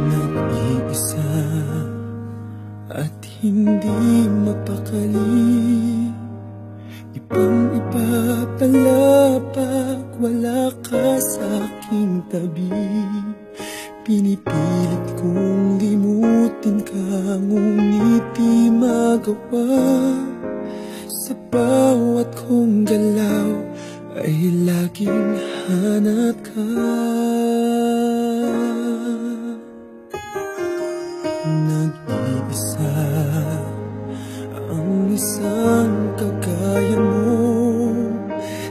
Nag-iisa at hindi mapakali, ibang-iba pala pag wala ka sa aking tabi. Pinipilit kong limutin ka, ngunit di magawa. Sa bawat kong galaw ay laging hanap ka. Nag-iisa ang isang kagaya mo,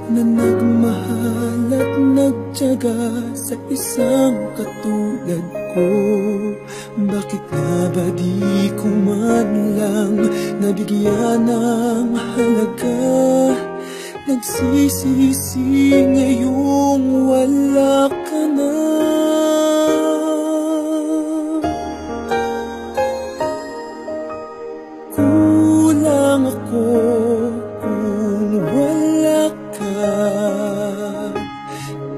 na nagmahal at nagtiyaga sa isang katulad ko. Bakit nga ba di ko man lang nabigyan ng halaga? Nagsisisi ngayong wala ka na. Kulang ako kung wala ka.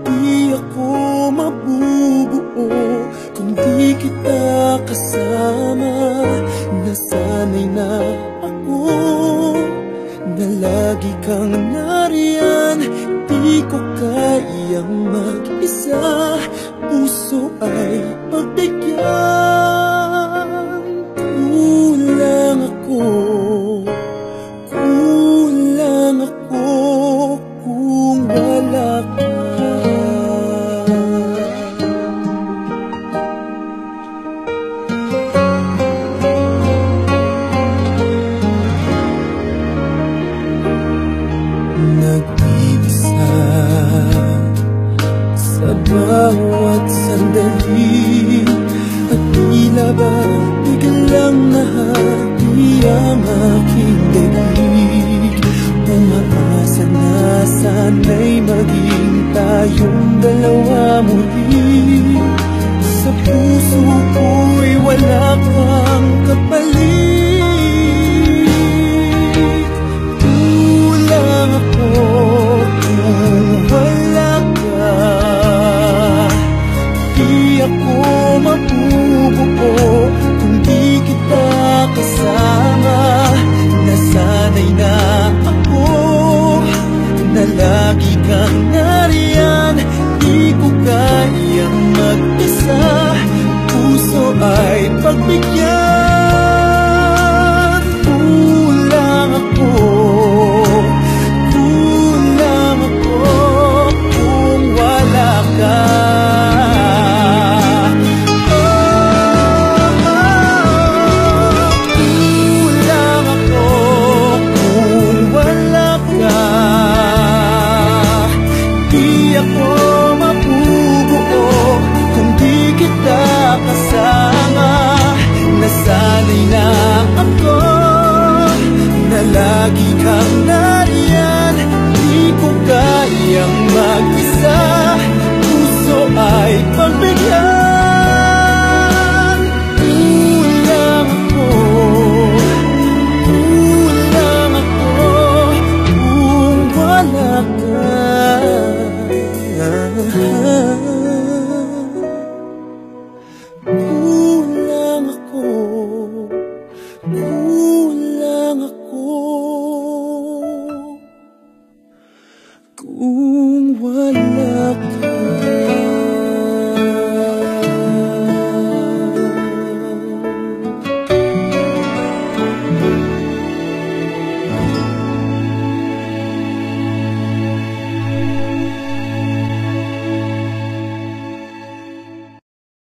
Di ako mabubuo kung di kita kasama. Nasanay na ako na lagi kang nariyan. Di ko kayang mag-isa, puso ay pagbigyan. Kulang ako kung wala ka. Nag-iisa sa bawat sandali, at tila ba biglang nahati ang aking daig. Umaasa na sana'y maging tayong dalawa muli. Sa puso ko'y wala kang kapalit. Kulang ako kung wala ka. Di ako mabubuo kung di kita kasama. Nasanay na ako na lagi kang nariyan. Di ko kayang mag-isa, puso ay pagbigyan. Kulang ako kung wala ka. Kulang ako kung wala ka. Di ako mabubuo kung di kita kasama. Nasanay na ako na lagi kang nariyan. Di ko kayang mag-isa, puso ay pagbigyan. Kulang ako kung wala ka. Kulang ako kung